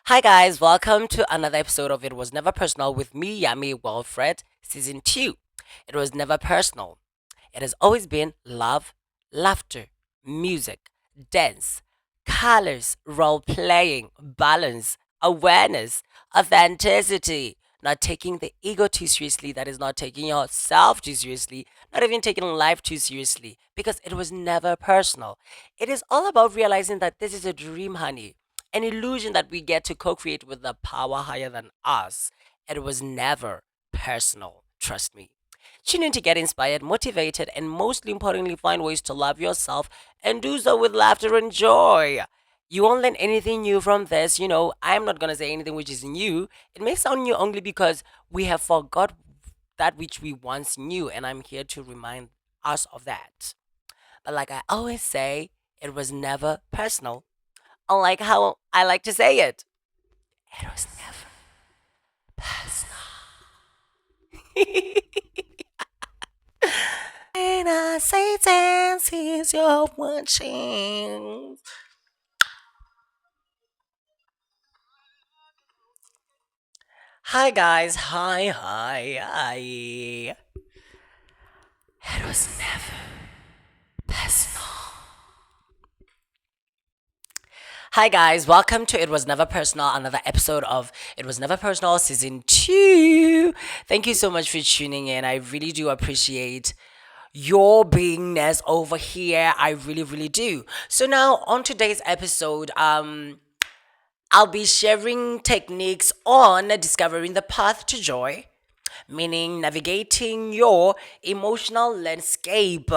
Hi guys, welcome to another episode of It Was Never Personal with me, Yami Wilfred, season 2. It was never personal. It has always been love, laughter, music, dance, colors, role playing, balance, awareness, authenticity, not taking the ego too seriously, that is not taking yourself too seriously, not even taking life too seriously, because it was never personal. It is all about realizing that this is a dream, honey, an illusion that we get to co create with the power higher than us. It was never personal, trust me. Tune in to get inspired, motivated, and mostly importantly, find ways to love yourself and do so with laughter and joy. You won't learn anything new from this. I'm not going to say anything which is new. It may sound new only because we have forgot that which we once knew, and I'm here to remind us of that. But like I always say, it was never personal. Unlike how I like to say it, it was never personal. When I say dance, here's your one chance. Hi guys, hi. It was never personal. Hi guys, welcome to It Was Never Personal, another episode of It Was Never Personal season 2. Thank you so much for tuning in. I really do appreciate your beingness over here. I really do. So now on today's episode, I'll be sharing techniques on discovering the path to joy, meaning navigating your emotional landscape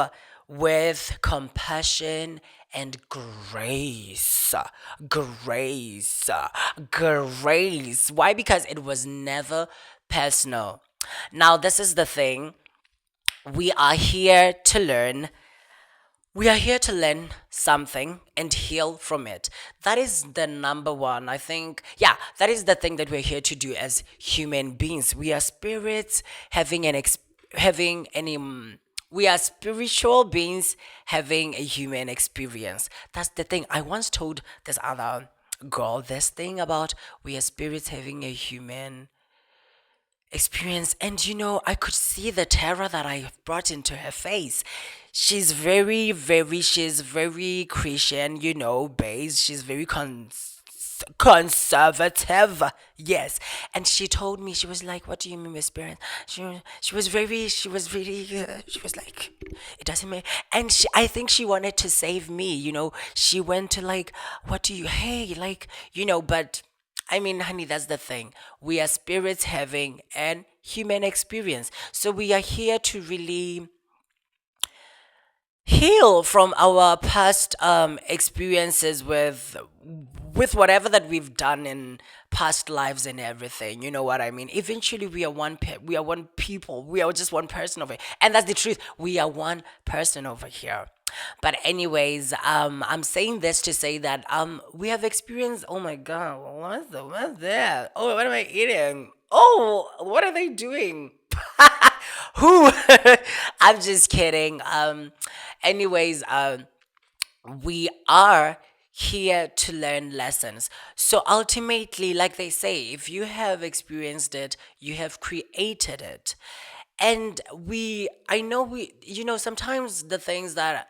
with compassion and grace. Grace. Grace. Why? Because it was never personal. Now, this is the thing. We are here to learn. We are here to learn something and heal from it. That is the number one. I think, yeah, that is the thing that we're here to do as human beings. We are spirits having we are spiritual beings having a human experience. That's the thing. I once told this other girl this thing about we are spirits having a human experience, and I could see the terror that I brought into her face. She's very Christian, based. She's very conservative. Yes. And she told me, she was like, what do you mean with spirit? She was like, it doesn't matter. And I think she wanted to save me. She went to like, what do you, hey, like, but I mean, honey, that's the thing. We are spirits having an human experience. So we are here to really heal from our past experiences with whatever that we've done in past lives and everything. You know what I mean? Eventually we are we are one people. We are just one person over here. And that's the truth. We are one person over here. But anyways, I'm saying this to say that we have experienced, oh my god, what's that? Oh, what am I eating? Oh, what are they doing? Who? I'm just kidding. Anyways, we are here to learn lessons. So ultimately, like they say, if you have experienced it, you have created it. And I know sometimes the things that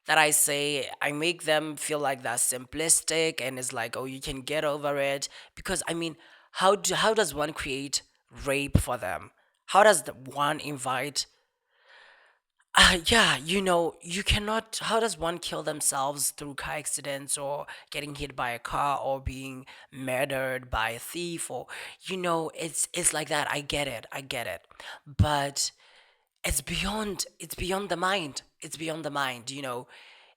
I say, I make them feel like that's simplistic and it's like, oh, you can get over it. Because I mean, how does one create rape for them? How does one invite yeah, you cannot. How does one kill themselves through car accidents or getting hit by a car or being murdered by a thief or it's like that. I get it, but it's beyond the mind. It's beyond the mind.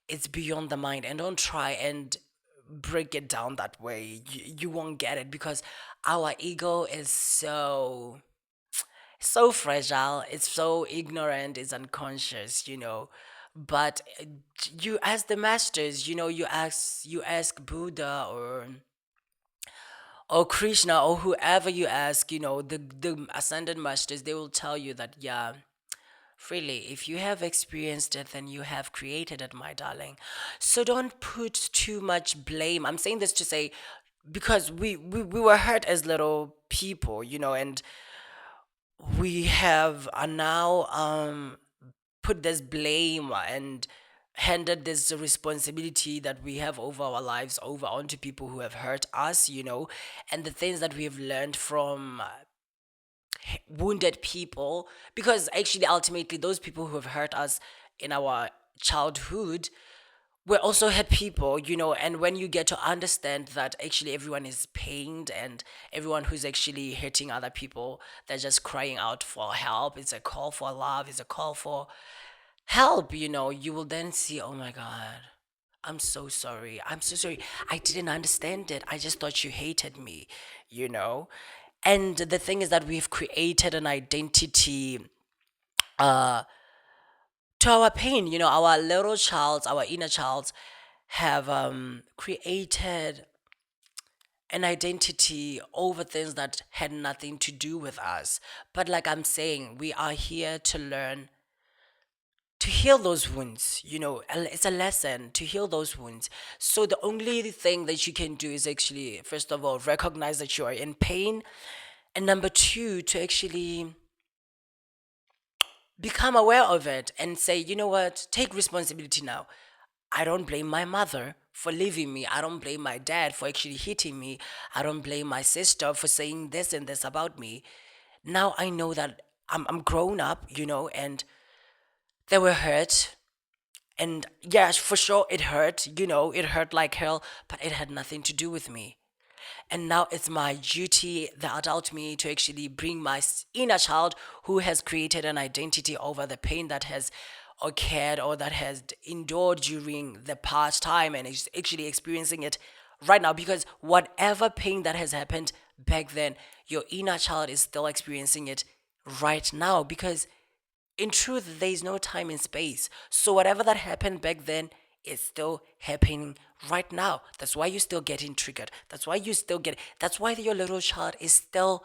It's beyond the mind, and don't try and break it down that way. You won't get it because our ego is so fragile, it's so ignorant, it's unconscious. But you ask the masters, you ask Buddha or Krishna or whoever you ask, the ascended masters, they will tell you that, yeah, really, if you have experienced it, then you have created it, my darling. So don't put too much blame. I'm saying this to say, because we were hurt as little people, and we have now put this blame and handed this responsibility that we have over our lives over onto people who have hurt us, and the things that we have learned from wounded people, because actually ultimately those people who have hurt us in our childhood we're also hurt people, and when you get to understand that actually everyone is pained and everyone who's actually hurting other people, they're just crying out for help. It's a call for love, it's a call for help, you will then see, oh my God, I'm so sorry. I'm so sorry. I didn't understand it. I just thought you hated me, you know? And the thing is that we've created an identity uh, to our pain. Our little childs, our inner childs have created an identity over things that had nothing to do with us. But like I'm saying, we are here to learn to heal those wounds. It's a lesson to heal those wounds. So the only thing that you can do is actually, first of all, recognize that you are in pain. And number two, to actually become aware of it and say, you know what, take responsibility now. I don't blame my mother for leaving me. I don't blame my dad for actually hitting me. I don't blame my sister for saying this and this about me. Now I know that I'm grown up, and they were hurt. And yes, for sure it hurt, it hurt like hell, but it had nothing to do with me. And now it's my duty, the adult me, to actually bring my inner child who has created an identity over the pain that has occurred or that has endured during the past time and is actually experiencing it right now. Because whatever pain that has happened back then, your inner child is still experiencing it right now. Because in truth, there is no time and space. So whatever that happened back then is still happening right now. That's why you're still getting triggered. That's why you still get. That's why your little child is still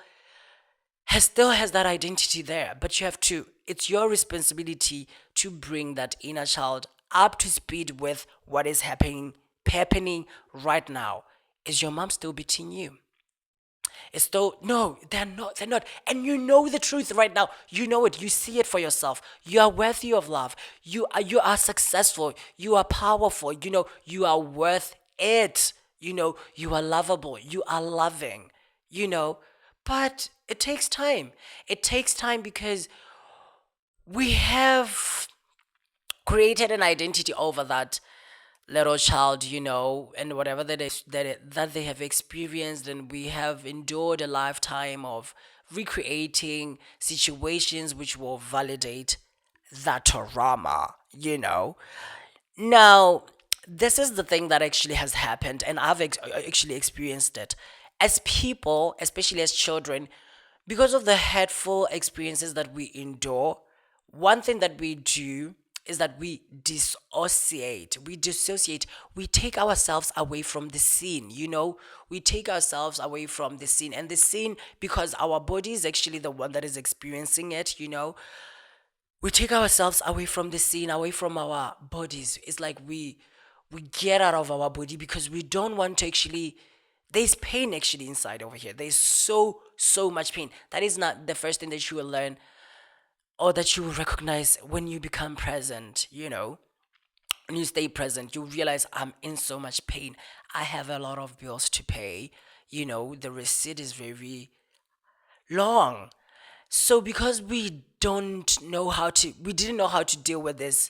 has that identity there. But you have to. It's your responsibility to bring that inner child up to speed with what is happening right now. Is your mom still beating you? As though, no, they're not. And you know the truth right now. You know it. You see it for yourself. You are worthy of love. You are successful. You are powerful. You are worth it. You are lovable. You are loving. You know. But it takes time. It takes time because we have created an identity over that little child, and whatever that they have experienced, and we have endured a lifetime of recreating situations which will validate that trauma, Now, this is the thing that actually has happened, and I've actually experienced it. As people, especially as children, because of the hurtful experiences that we endure, one thing that we do is that we dissociate. We dissociate. We take ourselves away from the scene, We take ourselves away from the scene. And the scene, because our body is actually the one that is experiencing it. We take ourselves away from the scene, away from our bodies. It's like we get out of our body because we don't want to actually. There's pain actually inside over here. There's so much pain. That is not the first thing that you will learn or that you will recognize when you become present. When you stay present, you realize I'm in so much pain. I have a lot of bills to pay. The receipt is very long. So because we didn't know how to deal with this,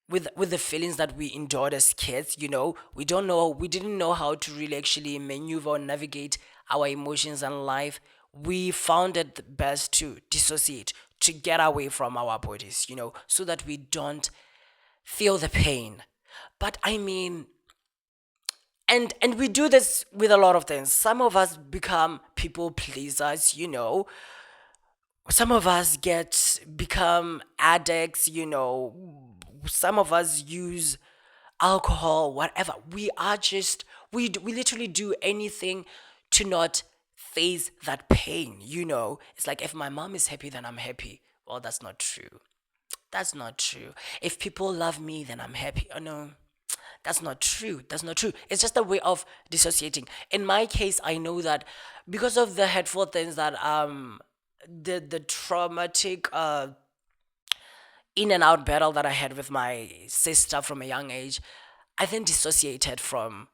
with the feelings that we endured as kids, we didn't know how to really actually maneuver or navigate our emotions and life. We found it best to dissociate, to get away from our bodies, so that we don't feel the pain. But I mean, and we do this with a lot of things. Some of us become people pleasers, some of us become addicts, some of us use alcohol, whatever. We literally do anything to not face that pain, It's like if my mom is happy, then I'm happy. Well, that's not true. That's not true. If people love me, then I'm happy. Oh no, That's not true. That's not true. It's just a way of dissociating. In my case, I know that because of the hurtful things that the traumatic in and out battle that I had with my sister from a young age, I then dissociated from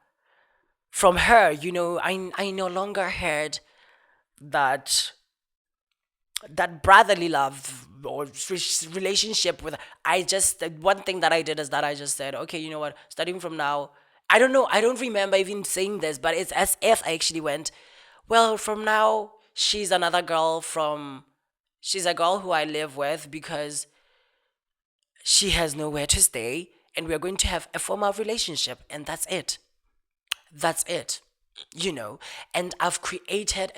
her. I no longer had that that brotherly love or relationship with. I just, the one thing that I did is that I just said, okay, you know what, starting from now, I don't know, I don't remember even saying this, but it's as if I actually went, well, from now she's a girl who I live with because she has nowhere to stay, and we're going to have a formal relationship, and that's it. you know and I've recreated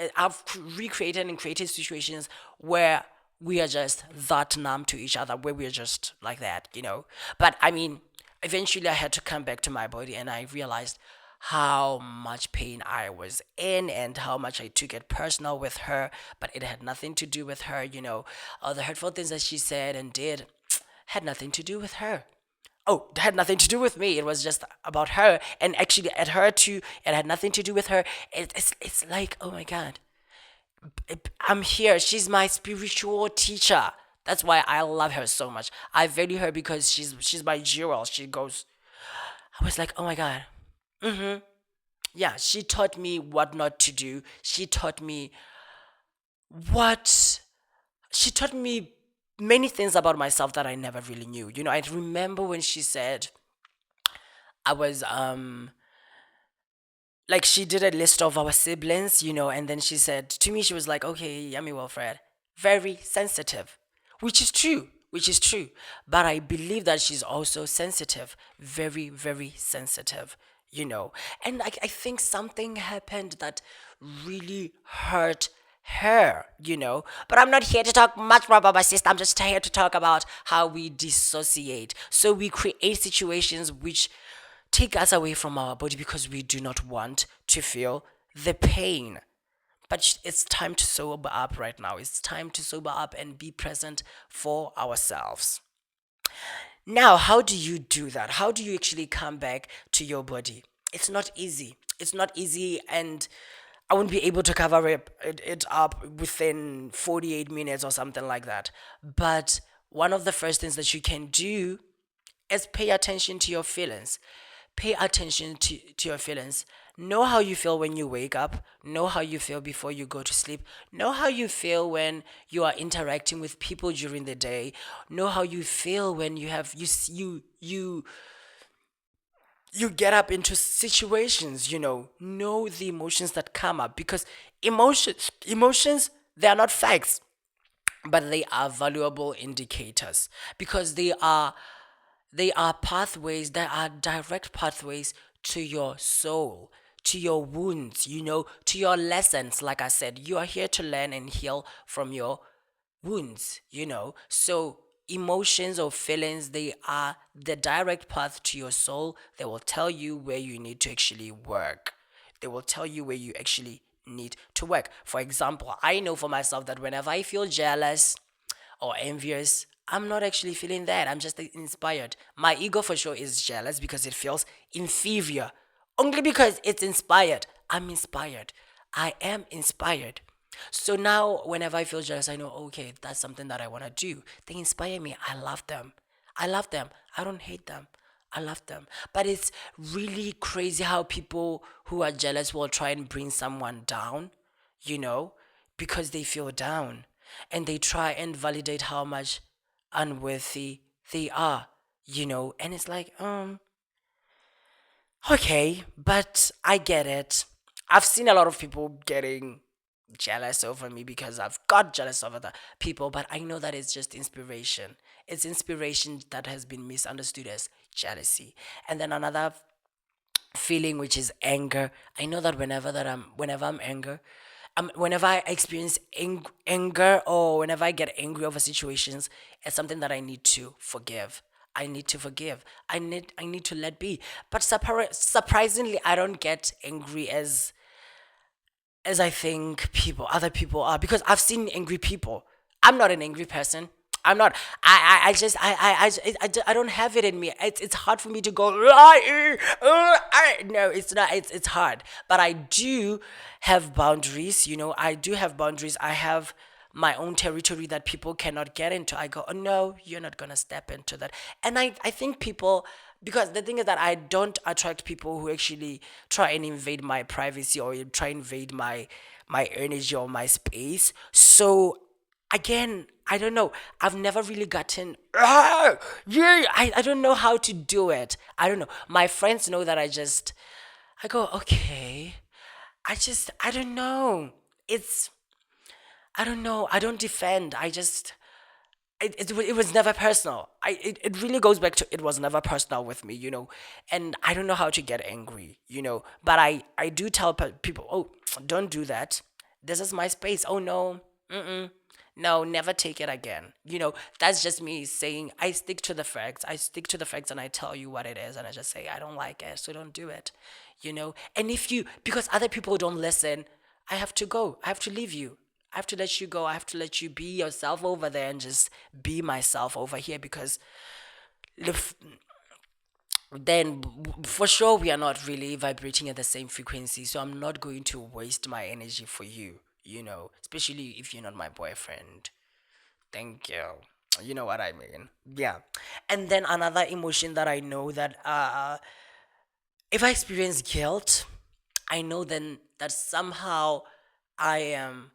and created situations where we are just that numb to each other, where we're just like that. But I mean, eventually I had to come back to my body, and I realized how much pain I was in and how much I took it personal with her, but it had nothing to do with her. All the hurtful things that she said and did had nothing to do with her. Oh, it had nothing to do with me. It was just about her, and actually, at her too, it had nothing to do with her. It's like, oh my god, I'm here. She's my spiritual teacher. That's why I love her so much. I value her because she's my jewel. She goes. I was like, oh my god. Yeah, she taught me what not to do. What she taught me many things about myself that I never really knew. I remember when she said I was like, she did a list of our siblings, and then she said to me, she was like, okay, Yummy Wilfred, very sensitive, which is true. But I believe that she's also sensitive, very, very sensitive, you know. And I think something happened that really hurt her. But I'm not here to talk much more about my sister. I'm just here to talk about how we dissociate. So we create situations which take us away from our body because we do not want to feel the pain. But it's time to sober up right now. It's time to sober up and be present for ourselves. Now, how do you do that? How do you actually come back to your body? It's not easy. It's not easy, and I won't be able to cover it up within 48 minutes or something like that. But one of the first things that you can do is pay attention to your feelings. Pay attention to your feelings. Know how you feel when you wake up. Know how you feel before you go to sleep. Know how you feel when you are interacting with people during the day. Know how you feel when you get up into situations. Know the emotions that come up, because emotions, they are not facts, but they are valuable indicators, because they are pathways, they are direct pathways to your soul, to your wounds, to your lessons. Like I said, you are here to learn and heal from your wounds. So emotions or feelings, they are the direct path to your soul. They will tell you where you need to actually work. They will tell you where you actually need to work. For example, I know for myself that whenever I feel jealous or envious, I'm not actually feeling that. I'm just inspired. My ego for sure is jealous because it feels inferior. Only because it's inspired. I'm inspired. I am inspired. So now, whenever I feel jealous, I know, okay, that's something that I want to do. They inspire me. I love them. I love them. I don't hate them. I love them. But it's really crazy how people who are jealous will try and bring someone down, you know, because they feel down. And they try and validate how much unworthy they are. And it's like, okay, but I get it. I've seen a lot of people getting jealous over me because I've got jealous over the people, but I know that it's just inspiration. It's inspiration that has been misunderstood as jealousy. And then another feeling, which is anger. I know that whenever I'm anger, whenever I experience anger, or whenever I get angry over situations, it's something that I need to forgive. I need to forgive. I need to let be. But surprisingly, I don't get angry as I think other people are, because I've seen angry people. I'm not an angry person. I'm not. I just, I don't have it in me. It's hard for me to go. No, it's not. It's hard. But I do have boundaries. I do have boundaries. I have my own territory that people cannot get into. I go, oh no, you're not gonna step into that. And I think people, because the thing is that I don't attract people who actually try and invade my privacy or try and invade my energy or my space. So again, I don't know. I've never really gotten, yeah, I don't know how to do it. I don't know. My friends know that I go, okay. I don't know. It's, I don't know. I don't defend. It was never personal. It really goes back to it was never personal with me. And I don't know how to get angry. But I do tell people, oh, don't do that. This is my space. Oh no, no, never take it again. That's just me saying I stick to the facts. I stick to the facts and I tell you what it is, and I just say I don't like it, so don't do it. And if you, because other people don't listen, I have to go. I have to leave you. I have to let you go. I have to let you be yourself over there and just be myself over here, because if, then for sure we are not really vibrating at the same frequency. So I'm not going to waste my energy for you, especially if you're not my boyfriend. Thank you. You know what I mean? Yeah. And then another emotion that I know that if I experience guilt, I know then that somehow I am,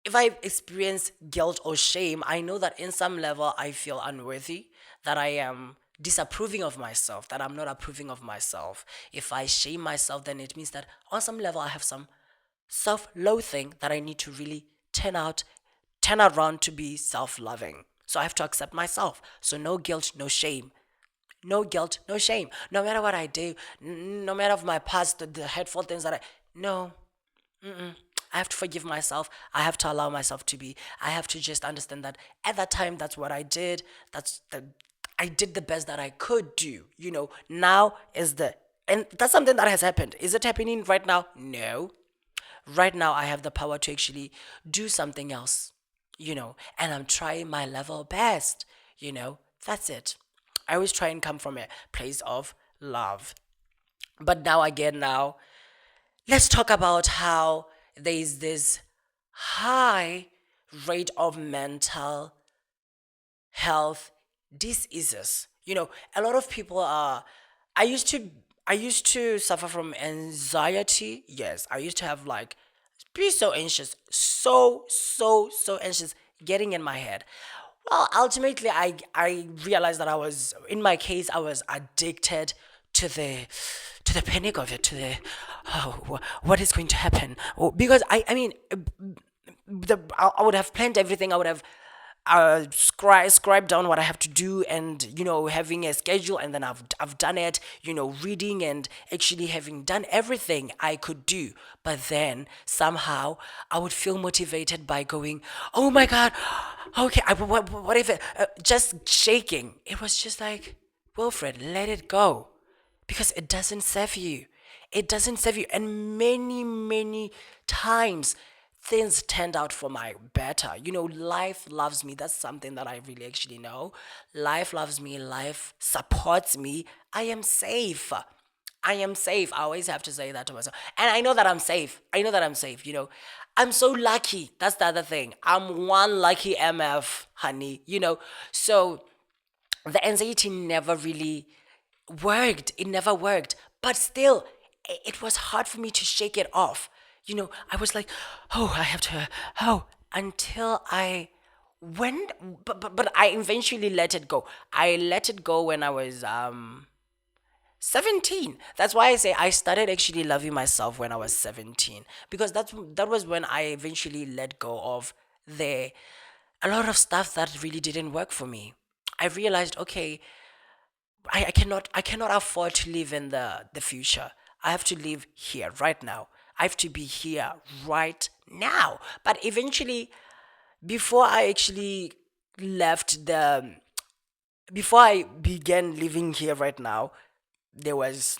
if I experience guilt or shame, I know that in some level I feel unworthy, that I am disapproving of myself, that I'm not approving of myself. If I shame myself, then it means that on some level I have some self-loathing that I need to really turn around to be self-loving. So I have to accept myself. So no guilt, no shame. No guilt, no shame. No matter what I do, no matter of my past, the hurtful things that no, I have to forgive myself. I have to allow myself to be. I have to just understand that at that time, that's what I did. I did the best that I could do. Now is and that's something that has happened. Is it happening right now? No. Right now, I have the power to actually do something else, and I'm trying my level best. That's it. I always try and come from a place of love. But now, let's talk about how there's this high rate of mental health diseases. A lot of people are. I used to. I used to suffer from anxiety. Yes, I used to have like be so anxious, so anxious, getting in my head. Well, ultimately, I realized that I was, in my case, I was addicted to the panic of it, to the, oh, what is going to happen? Oh, because I mean, I would have planned everything. I would have scribe down what I have to do, and having a schedule, and then I've done it, reading and actually having done everything I could do. But then somehow I would feel motivated by going, oh my god, okay, what if just shaking. It was just like, Wilfred, let it go, because it doesn't serve you. It doesn't serve you. And many, many times things turned out for my better. Life loves me. That's something that I really actually know. Life loves me. Life supports me. I am safe. I am safe. I always have to say that to myself. And I know that I'm safe. I know that I'm safe. I'm so lucky. That's the other thing. I'm one lucky MF, honey. So the anxiety never really worked. It never worked. But still, it was hard for me to shake it off. I was like, oh, I have to, oh, until I went, but I eventually let it go. I let it go when I was 17. That's why I say I started actually loving myself when I was 17, because that was when I eventually let go of the a lot of stuff that really didn't work for me. I realized, okay, I cannot afford to live in the future. I have to live here right now. I have to be here right now. But eventually, before I actually left the before I began living here right now, there was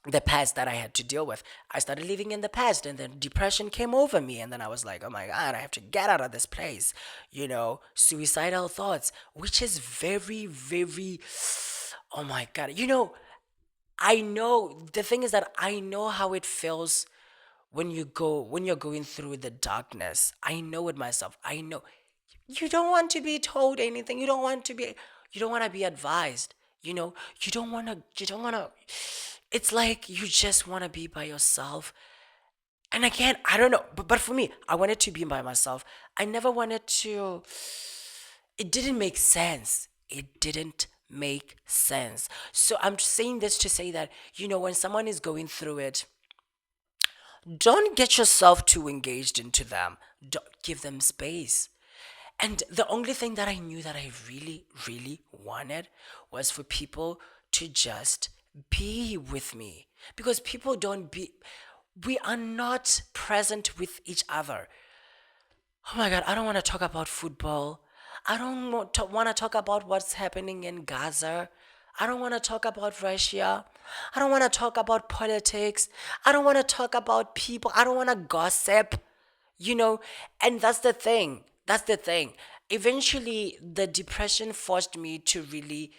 the past that I had to deal with. I started living in the past, and then depression came over me, and then I was like, oh my God, I have to get out of this place. Suicidal thoughts, which is very, very, oh my God. I know the thing is that I know how it feels when you're going through the darkness. I know it myself. I know you don't want to be told anything. You don't want to be advised. You don't want to it's like you just want to be by yourself. And again, I don't know, but for me, I wanted to be by myself. I never wanted to. It didn't make sense. It didn't make sense. So I'm saying this to say that, when someone is going through it, don't get yourself too engaged into them. Don't give them space. And the only thing that I knew that I really, really wanted was for people to just be with me. Because people don't be, we are not present with each other. Oh my God, I don't want to talk about football. I don't want to talk about what's happening in Gaza. I don't want to talk about Russia. I don't want to talk about politics. I don't want to talk about people. I don't want to gossip, you know and that's the thing. Eventually the depression forced me to really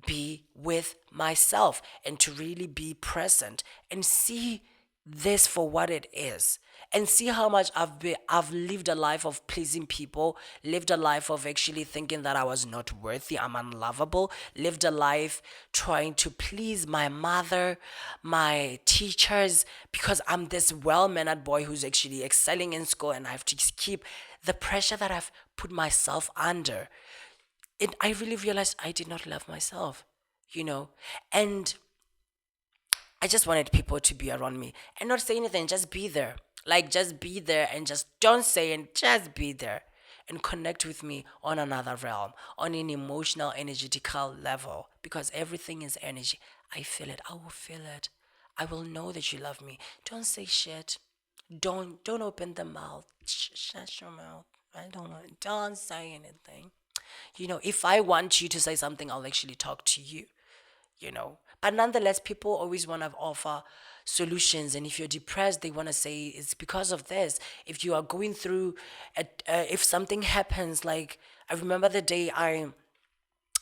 be with myself and to really be present and see this for what it is, and see how much I've lived a life of pleasing people, lived a life of actually thinking that I was not worthy, I'm unlovable, lived a life trying to please my mother, my teachers, because I'm this well-mannered boy who's actually excelling in school, and I have to keep the pressure that I've put myself under. I really realized I did not love myself, you know and I just wanted people to be around me and not say anything, just be there. Like, just be there and just don't say, and just be there and connect with me on another realm, on an emotional, energetical level, because everything is energy. I feel it. I will feel it. I will know that you love me. Don't say shit. Don't open the mouth. Shut your mouth. I don't know. Don't say anything. If I want you to say something, I'll actually talk to you. But nonetheless, people always want to offer solutions. And if you're depressed, they want to say it's because of this. If you are going through, if something happens, like I remember the day I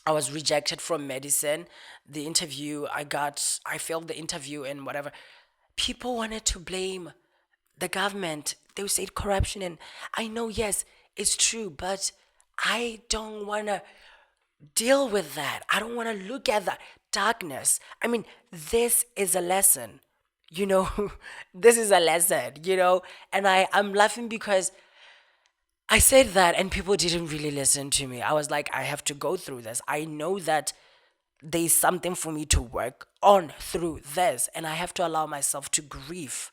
was rejected from medicine, the interview I got, I failed the interview and whatever. People wanted to blame the government. They would say corruption, and I know, yes, it's true, but I don't want to deal with that. I don't want to look at that darkness. I mean, this is a lesson, you know, this is a lesson. And I'm laughing because I said that and people didn't really listen to me. I was like, I have to go through this. I know that there's something for me to work on through this, and I have to allow myself to grieve.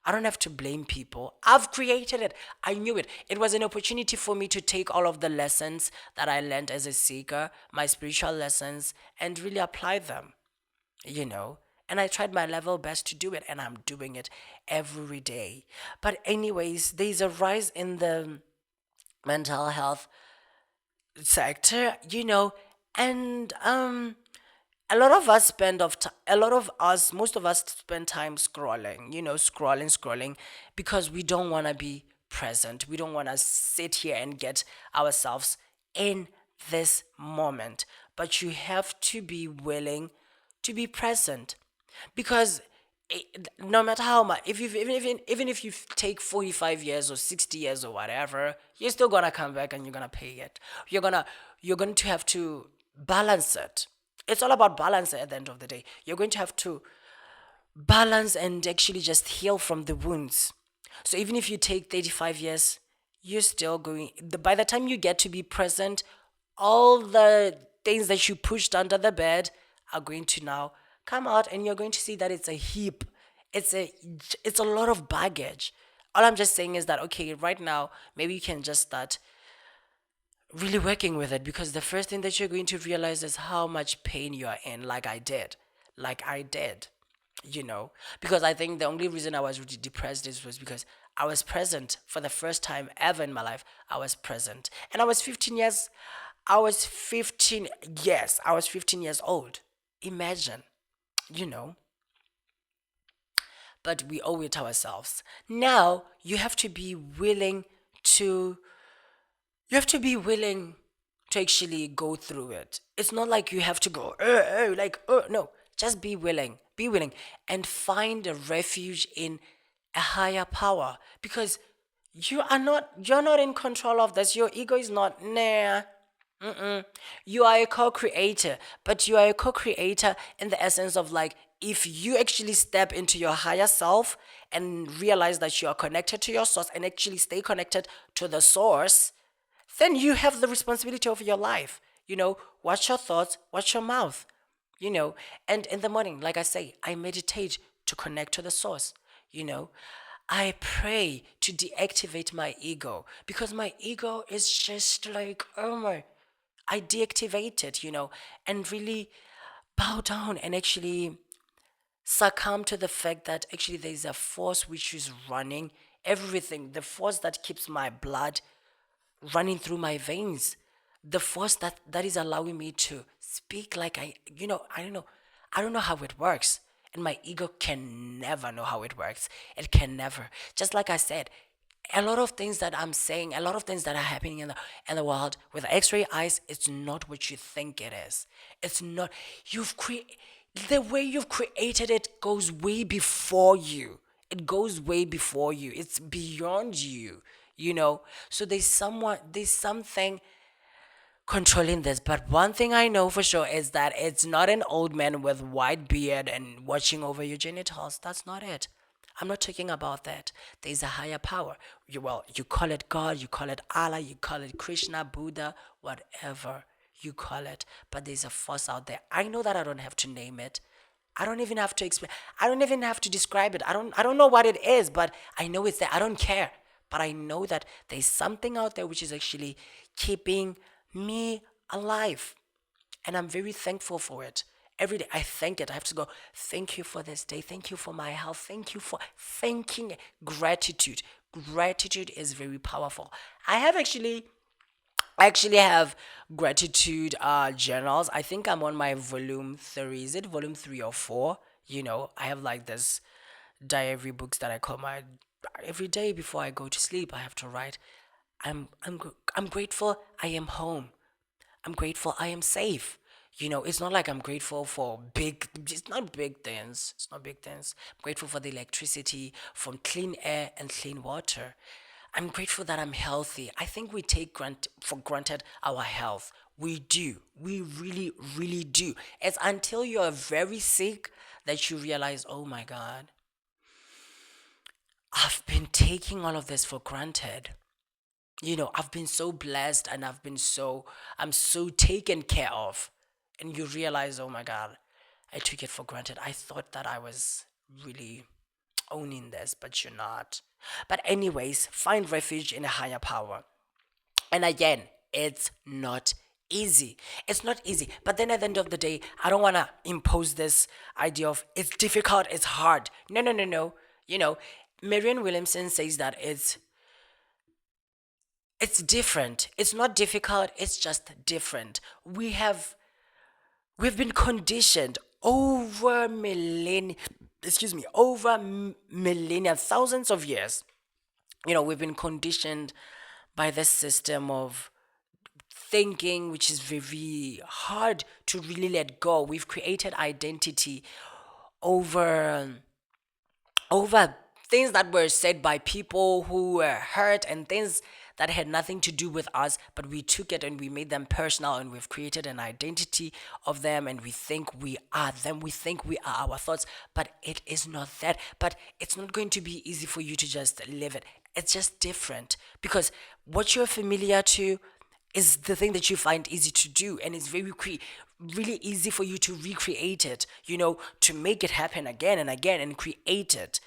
I don't have to blame people. I've created it. I knew it. It was an opportunity for me to take all of the lessons that I learned as a seeker, my spiritual lessons, and really apply them, you know. And I tried my level best to do it, and I'm doing it every day. But, anyways, there's a rise in the mental health sector, and a lot of us a lot of us, most of us spend time scrolling, scrolling, because we don't want to be present. We don't want to sit here and get ourselves in this moment. But you have to be willing to be present, because no matter how much, if you even if you take 45 years or 60 years or whatever, you're still gonna come back and you're gonna pay it. You're going to have to balance it. It's all about balance at the end of the day. You're going to have to balance and actually just heal from the wounds. So even if you take 35 years, you're still going, by the time you get to be present, all the things that you pushed under the bed are going to now come out, and you're going to see that it's a heap. It's a lot of baggage. All I'm just saying is that, okay, right now maybe you can just start really working with it, because the first thing that you're going to realize is how much pain you are in, like I did, because I think the only reason I was really depressed was because I was present for the first time ever in my life. I was present, and I was 15 years old. Imagine, you know but we owe it ourselves. Now to you have to be willing to actually go through it. It's not like you have to go, no. Just be willing, and find a refuge in a higher power, because you're not in control of this. Your ego is not, nah. You are a co-creator, but you are a co-creator in the essence of, like, if you actually step into your higher self and realize that you are connected to your source and actually stay connected to the source, then you have the responsibility of your life. Watch your thoughts, watch your mouth, you know. And in the morning, like I say, I meditate to connect to the source, you know. I pray to deactivate my ego, because my ego is just like, oh my, I deactivate it, and really bow down and actually succumb to the fact that actually there's a force which is running everything, the force that keeps my blood running through my veins, the force that is allowing me to speak like I don't know how it works, and my ego can never know how it works. It can never. Just like I said, a lot of things that I'm saying, a lot of things that are happening in the world with X-ray eyes, it's not what you think it is. It's not. The way you've created it goes way before you. It goes way before you. It's beyond you. So there's something controlling this. But one thing I know for sure is that it's not an old man with white beard and watching over your genitals. That's not it. I'm not talking about that. There's a higher power. You call it God, you call it Allah, you call it Krishna, Buddha, whatever you call it. But there's a force out there. I know that I don't have to name it. I don't even have to explain. I don't even have to describe it. I don't know what it is, but I know it's there. I don't care. But I know that there's something out there which is actually keeping me alive. And I'm very thankful for it. Every day I thank it. I have to go, thank you for this day. Thank you for my health. Thank you for thanking. Gratitude. Gratitude is very powerful. I actually have gratitude journals. I think I'm on my volume 3. Is it volume 3 or 4? I have like this diary books that I call my every day before I go to sleep. I have to write. I'm grateful I am home. I'm grateful I am safe. It's not like I'm grateful for it's not big things. It's not big things. I'm grateful for the electricity, from clean air and clean water. I'm grateful that I'm healthy. I think we take for granted our health. We do. We really, really do. It's until you're very sick that you realize, oh my God, I've been taking all of this for granted. I've been so blessed, and I'm so taken care of. And you realize, oh my God, I took it for granted. I thought that I was really owning this, but you're not. But anyways, find refuge in a higher power. And again, it's not easy. It's not easy. But then at the end of the day, I don't want to impose this idea of it's difficult, it's hard. No, no, no, no. Marianne Williamson says that it's different. It's not difficult, it's just different. We've been conditioned over millennia, millennia, thousands of years. We've been conditioned by this system of thinking, which is very hard to really let go. We've created identity over over things that were said by people who were hurt, and things that had nothing to do with us, but we took it and we made them personal, and we've created an identity of them, and we think we are them. We think we are our thoughts, but it is not that. But it's not going to be easy for you to just live it. It's just different, because what you're familiar to is the thing that you find easy to do, and it's really easy for you to recreate it, to make it happen again and again and create it,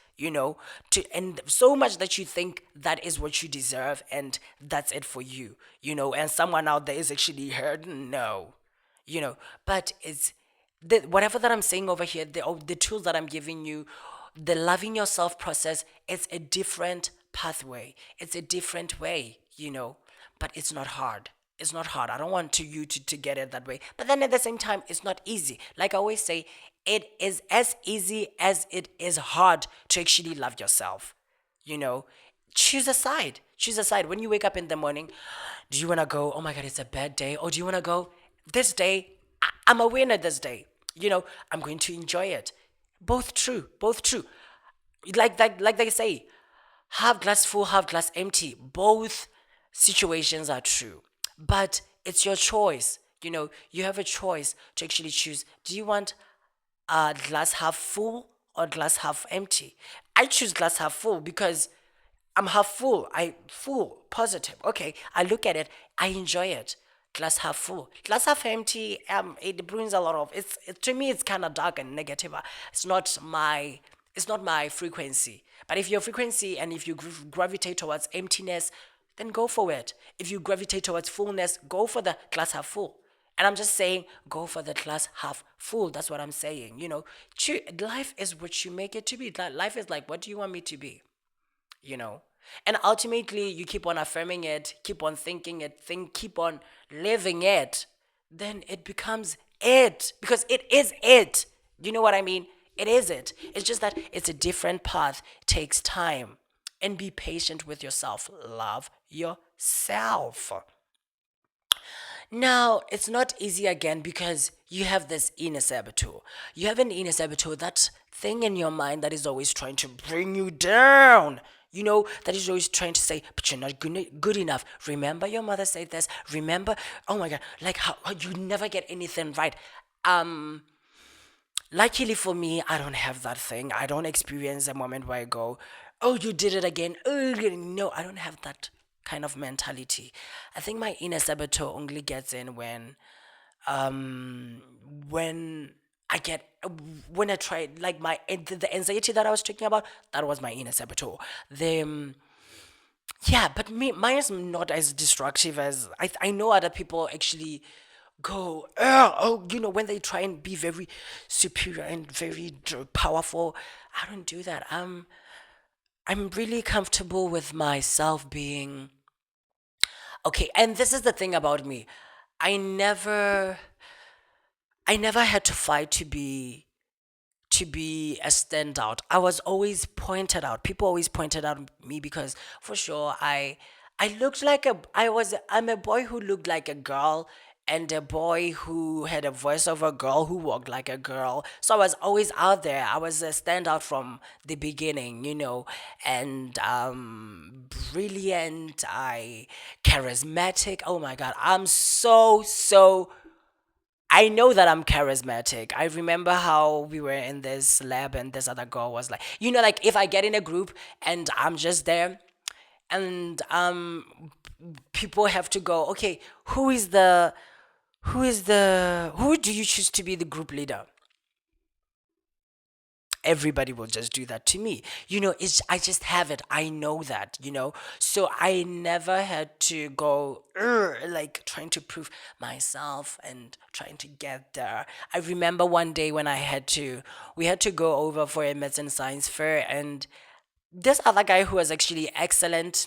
and so much that you think that is what you deserve, and that's it for you, and someone out there is actually hurt. No, but it's whatever that I'm saying over here, the tools that I'm giving you, the loving yourself process, it's a different pathway, it's a different way, but it's not hard. It's not hard. I don't want you to get it that way. But then at the same time, it's not easy. Like I always say, it is as easy as it is hard to actually love yourself. You know, choose a side. Choose a side. When you wake up in the morning, do you want to go, oh my God, it's a bad day? Or do you want to go, this day, I'm a winner this day. I'm going to enjoy it. Both true. Both true. Like they say, half glass full, half glass empty. Both situations are true. But it's your choice. You have a choice to actually choose. Do you want glass half full or glass half empty? I choose glass half full because I'm half full. I full positive. Okay, I look at it. I enjoy it. Glass half full. Glass half empty. It brings a lot of. To me. It's kind of dark and negative. It's not my. It's not my frequency. But if your frequency and if you gravitate towards emptiness, then go for it. If you gravitate towards fullness, go for the glass half full. And I'm just saying, go for the glass half full. That's what I'm saying. Life is what you make it to be. Life is like, what do you want me to be? you know and ultimately you keep on affirming it, keep on thinking it, keep on living it, then it becomes it, because it is it. You know what I mean? It is it. It's just that it's a different path, takes time, and be patient with yourself. Love yourself. Now, it's not easy again because you have this inner saboteur. You have an inner saboteur, that thing in your mind that is always trying to bring you down. That is always trying to say, but you're not good enough. Remember your mother said this. Remember, oh my God, like how you never get anything right. Um, Luckily for me, I don't have that thing. I don't experience a moment where I go, oh, you did it again. Oh, no, I don't have that kind of mentality. I think my inner saboteur only gets in um when I get when I try, like, the anxiety that I was talking about. That was my inner saboteur. The Yeah, but mine is not as destructive as I know other people actually go. Oh, when they try and be very superior and very powerful. I don't do that. I'm really comfortable with myself being okay. And this is the thing about me. I never I never had to fight to be a standout. I was always pointed out. People always pointed out me because for sure I looked like I'm a boy who looked like a girl, and a boy who had a voice of a girl, who walked like a girl. So I was always out there. I was a standout from the beginning, and brilliant, I charismatic. Oh my God, I'm so I know that I'm charismatic. I remember how we were in this lab and this other girl was like, like if I get in a group and I'm just there, and people have to go, okay, who do you choose to be the group leader? Everybody will just do that to me. It's I just have it. I know that, so I never had to go like trying to prove myself and trying to get there. I remember one day when we had to go over for a medicine science fair, and this other guy who was actually excellent,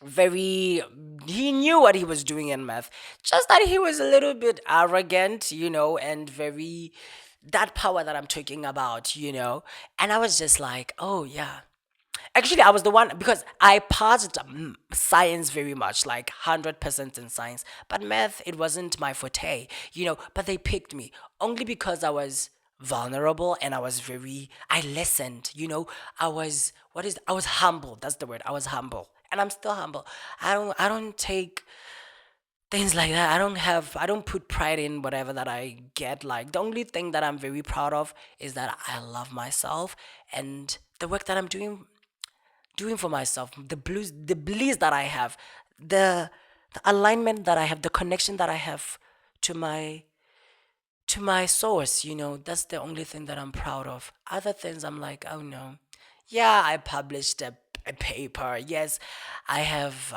very he knew what he was doing in math, just that he was a little bit arrogant, and very, that power that I'm talking about, and I was just like, oh yeah. Actually, I was the one, because I passed science very much, like 100% in science, but math, it wasn't my forte, but they picked me only because I was vulnerable, and I listened, I was humble. That's the word. I was humble, and I'm still humble. I don't take things like that. I don't put pride in whatever that I get. Like, the only thing that I'm very proud of is that I love myself, and the work that I'm doing for myself, the bliss that I have, the the alignment that I have, the connection that I have to my source. That's the only thing that I'm proud of. Other things, I'm like, oh no. Yeah, I published a paper. Yes, I have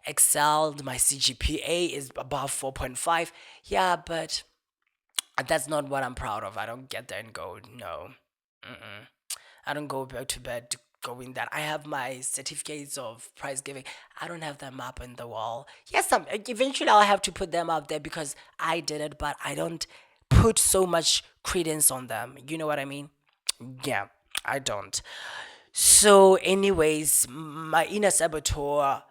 excelled. My CGPA is above 4.5. Yeah, but that's not what I'm proud of. I don't get there and go, no. I don't go back to bed going that. I have my certificates of prize giving. I don't have them up in the wall. Yes, eventually I'll have to put them up there because I did it, but I don't put so much credence on them. You know what I mean? Yeah, I don't. So, anyways, my inner saboteur,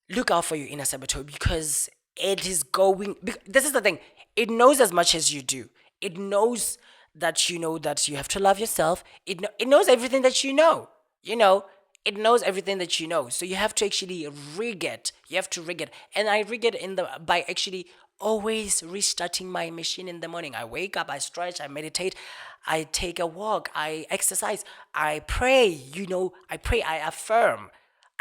look out for your inner saboteur because it is going. This is the thing. It knows as much as you do. It knows that you have to love yourself. It knows everything that you know. You know, it knows everything that you know. So you have to actually rig it. You have to rig it, and I rig it in the by actually always restarting my machine in the morning. I wake up, I stretch, I meditate, I take a walk, I exercise, I pray. I pray, I affirm.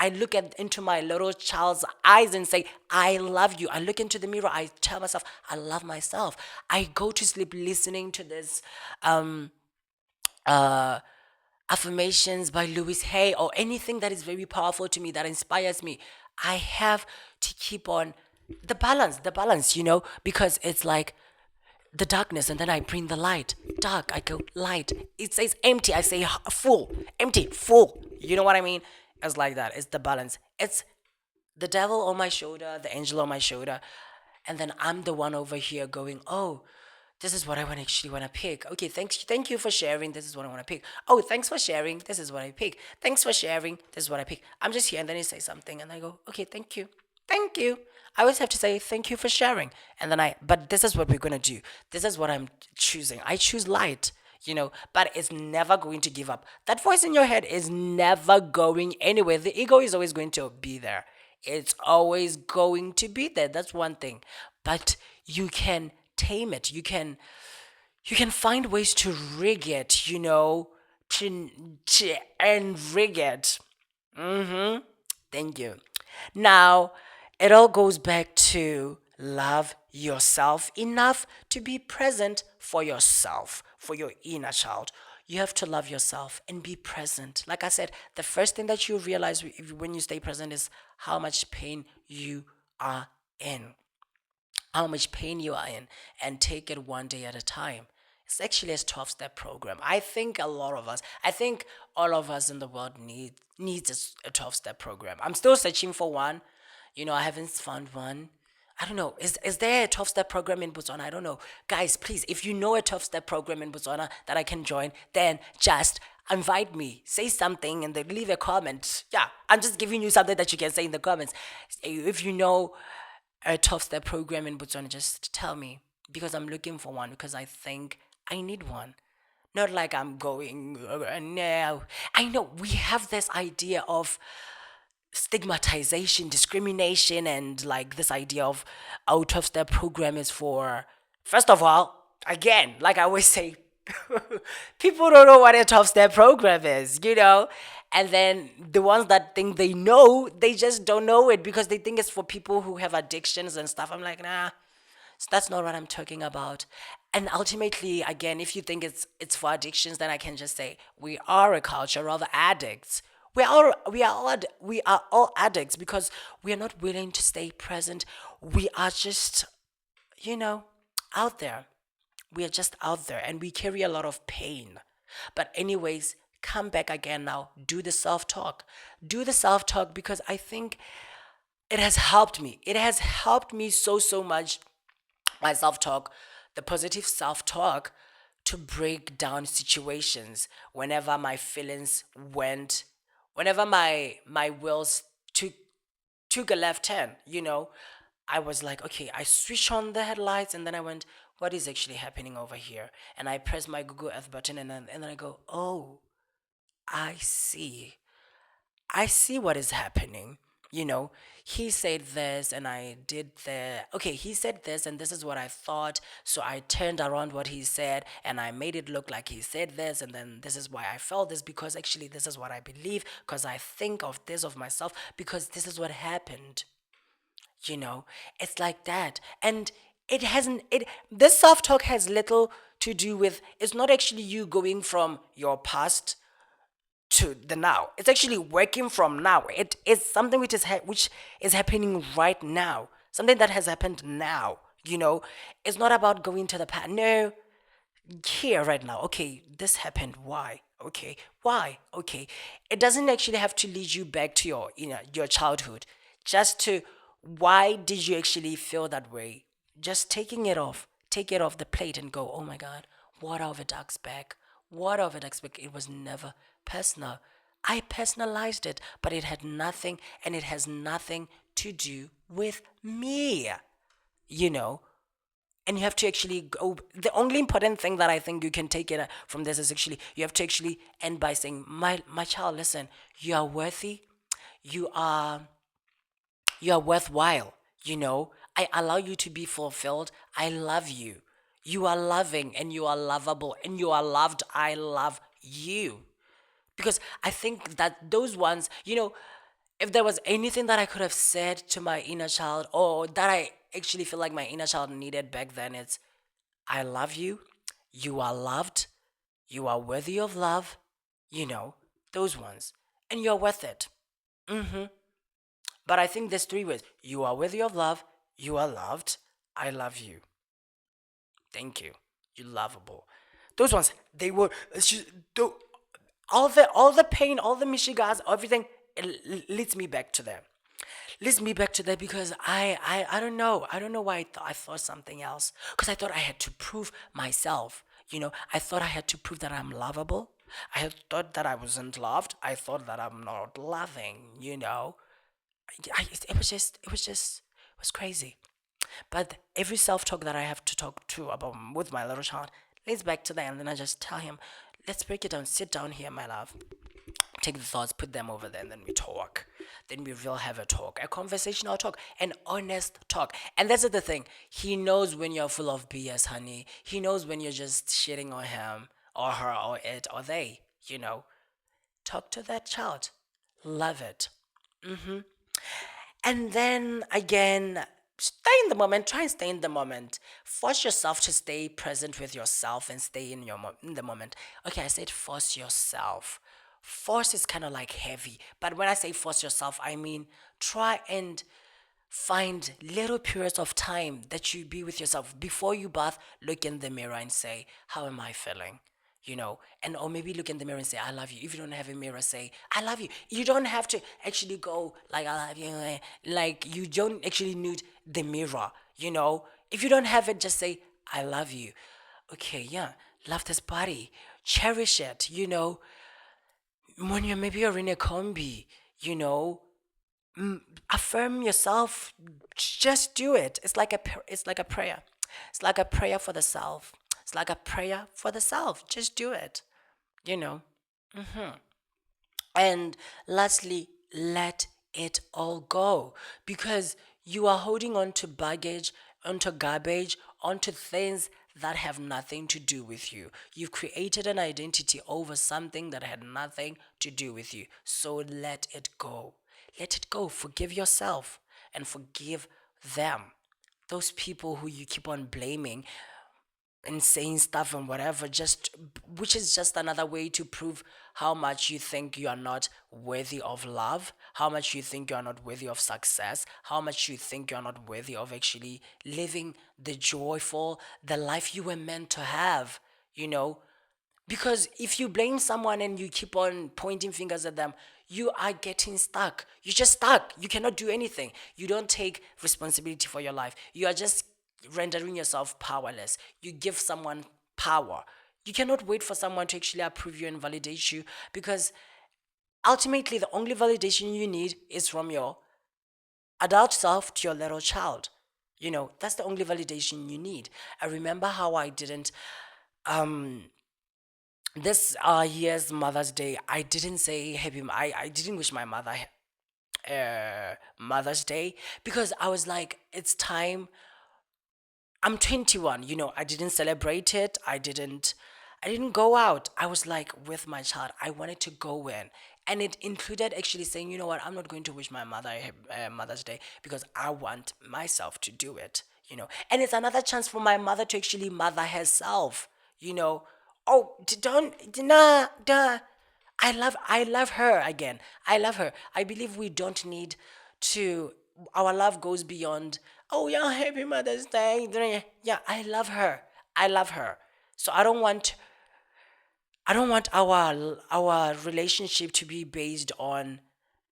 I look into my little child's eyes and say, I love you. I look into the mirror. I tell myself, I love myself. I go to sleep listening to this uh, affirmations by Louis Hay or anything that is very powerful to me, that inspires me. I have to keep on the balance, because it's like the darkness and then I bring the light. Dark, I go light. It says empty, I say full. Empty, full. You know what I mean? It's like that. It's the balance. It's the devil on my shoulder, the angel on my shoulder, and then I'm the one over here going, "Oh, this is what I actually want to pick. Okay, thank you for sharing. This is what I want to pick. Oh, thanks for sharing. This is what I pick. Thanks for sharing. This is what I pick. I'm just here." And then he says something, and I go, "Okay, thank you." I always have to say thank you for sharing, and then but this is what we're gonna do. This is what I'm choosing. I choose light. But it's never going to give up. That voice in your head is never going anywhere. The ego is always going to be there. It's always going to be there. That's one thing. But you can tame it. You can find ways to rig it, to and rig it. Thank you. Now, it all goes back to love yourself enough to be present for yourself, for your inner child. You have to love yourself and be present. Like I said, the first thing that you realize when you stay present is how much pain you are in. How much pain you are in, and take it one day at a time. It's actually a 12-step program. I think all of us in the world needs a 12-step program. I'm still searching for one. I haven't found one. I don't know. Is there a 12-step program in Botswana? I don't know. Guys, please, if you know a 12-step program in Botswana that I can join, then just invite me. Say something and then leave a comment. Yeah, I'm just giving you something that you can say in the comments. If you know a 12-step program in Botswana, just tell me, because I'm looking for one, because I think I need one. Not like I'm going, no. I know we have this idea of stigmatization, discrimination, and like this idea of our 12-step program is for, first of all, again, like I always say, people don't know what a 12-step program is. And then the ones that think they know, they just don't know it because they think it's for people who have addictions and stuff. I'm like, nah, so that's not what I'm talking about. And ultimately, again, if you think it's for addictions, then I can just say we are a culture of addicts. We are all addicts because we are not willing to stay present. We are just, you know, out there. We are just out there and we carry a lot of pain. But anyways, come back again now. Do the self-talk. Do the self-talk because I think it has helped me. It has helped me so much. My self-talk, the positive self-talk, to break down situations whenever my feelings went, whenever my wills took a left turn. I was like, okay, I switched on the headlights and then I went, what is actually happening over here? And I press my Google Earth button and then I go, oh, I see. I see what is happening. He said this and I did the. Okay, he said this and this is what I thought. So I turned around what he said and I made it look like he said this. And then this is why I felt this because actually this is what I believe because I think of this of myself because this is what happened. It's like that. And it hasn't, this self talk has little to do with, it's not actually you going from your past to the now. It's actually working from now. It is something which is happening right now. Something that has happened now. It's not about going to the past. No, here right now. Okay, this happened. Why? Okay, why? Okay, it doesn't actually have to lead you back to your childhood. Just to why did you actually feel that way? Just taking it off, take it off the plate and go, oh my God, water over duck's back. Water over duck's back. It was never personal. I personalized it, but it had nothing, and it has nothing to do with me. You know, and you have to actually go. The only important thing that I think you can take it from this is actually you have to actually end by saying, my child, listen, you are worthy, you are you are worthwhile. I allow you to be fulfilled. I love you. You are loving and you are lovable and you are loved. I love you. Because I think that those ones, if there was anything that I could have said to my inner child, or that I actually feel like my inner child needed back then, it's I love you. You are loved. You are worthy of love. Those ones. And you're worth it. But I think there's three words. You are worthy of love. You are loved. I love you. Thank you. You're lovable. Those ones, they were all the pain, all the mishigas, everything, it leads me back to them. Leads me back to that because I don't know. I don't know why I thought something else. Because I thought I had to prove myself. I thought I had to prove that I'm lovable. I had thought that I wasn't loved. I thought that I'm not loving. It was crazy. But every self talk that I have to talk to about with my little child leads back to that, and then I just tell him, let's break it down. Sit down here, my love. Take the thoughts, put them over there, and then we talk. Then we will have a talk, a conversational talk, an honest talk. And that's the thing. He knows when you're full of BS, honey. He knows when you're just shitting on him or her or it or they. Talk to that child. Love it. And then again, stay in the moment. Try and stay in the moment. Force yourself to stay present with yourself and stay in the moment. Okay, I said force yourself. Force is kind of like heavy, but when I say force yourself, I mean try and find little periods of time that you be with yourself before you bath. Look in the mirror and say, how am I feeling? And or maybe look in the mirror and say, I love you. If you don't have a mirror, say, I love you. You don't have to actually go like, I love you. Like, you don't actually need the mirror. If you don't have it, just say, I love you. Okay, yeah, love this body, cherish it. When you're in a combi, you know, affirm yourself. Just do it. It's like a prayer. It's like a prayer for the self. It's like a prayer for the self. Just do it. You know. And lastly, let it all go, because you are holding on to baggage, onto garbage, onto things that have nothing to do with you. You've created an identity over something that had nothing to do with you. So let it go. Let it go. Forgive yourself and forgive them. Those people who you keep on blaming and saying stuff and whatever, just which is just another way to prove how much you think you are not worthy of love, how much you think you are not worthy of success, how much you think you are not worthy of actually living the life you were meant to have you know because if you blame someone and you keep on pointing fingers at them, you are getting stuck. You're just stuck. You cannot do anything. You don't take responsibility for your life. You are just rendering yourself powerless. You give someone power. You cannot wait for someone to actually approve you and validate you, because ultimately the only validation you need is from your adult self to your little child. That's the only validation you need. I remember how I didn't um this year's Mother's Day, I didn't say I didn't wish my mother Mother's Day, because I was like, it's time. I'm 21, I didn't celebrate it. I didn't go out. I was like with my child. I wanted to go in. And it included actually saying, you know what, I'm not going to wish my mother Mother's Day, because I want myself to do it. And it's another chance for my mother to actually mother herself. Oh, don't, nah, nah. I love her again. I love her. I believe we don't need to, our love goes beyond, oh yeah, happy Mother's Day. Yeah, I love her. I love her. So I don't want our relationship to be based on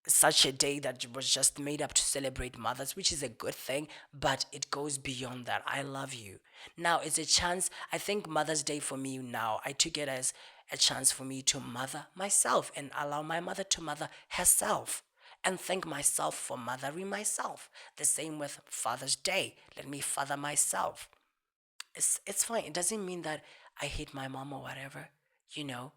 such a day that was just made up to celebrate mothers, which is a good thing, but it goes beyond that. I love you. Now it's a chance. I think Mother's Day for me now, I took it as a chance for me to mother myself and allow my mother to mother herself and thank myself for mothering myself. The same with Father's Day. Let me father myself. It's fine. It doesn't mean that I hate my mom or whatever, you know.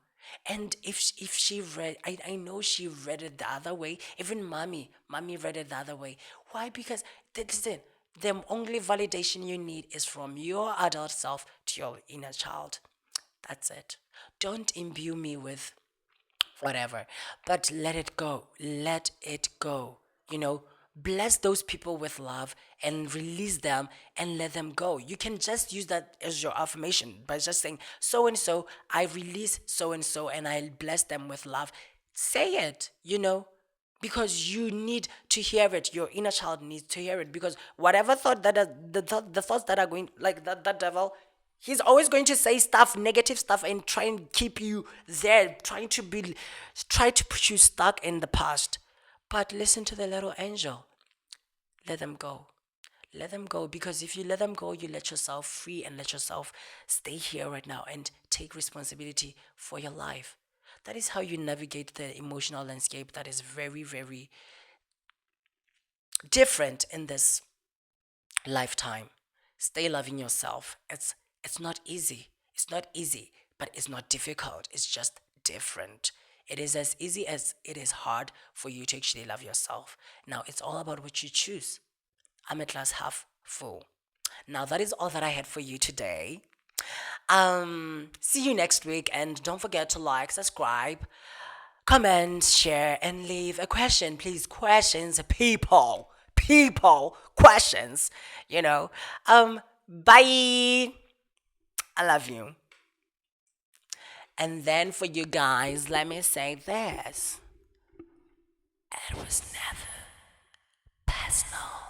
And if she read, I know she read it the other way. Even mommy read it the other way. Why? Because listen, the only validation you need is from your adult self to your inner child. That's it. Don't imbue me with whatever. But let it go. Let it go. You know, bless those people with love and release them and let them go. You can just use that as your affirmation by just saying, so and so, I release so and I bless them with love. Say it, you know, because you need to hear it. Your inner child needs to hear it because whatever thought that the thoughts that are going like that devil, he's always going to say stuff, negative stuff, and try and keep you there, try to put you stuck in the past. But listen to the little angel. Let them go. Let them go because if you let them go, you let yourself free and let yourself stay here right now and take responsibility for your life. That is how you navigate the emotional landscape that is very, very different in this lifetime. Stay loving yourself. It's not easy. It's not easy, but it's not difficult. It's just different. It is as easy as it is hard for you to actually love yourself. Now it's all about what you choose. I'm at glass half full. Now that is all that I had for you today. See you next week and don't forget to like, subscribe, comment, share, and leave a question. Please, questions, people, questions, you know. Bye. I love you. And then for you guys, let me say this. It was never personal.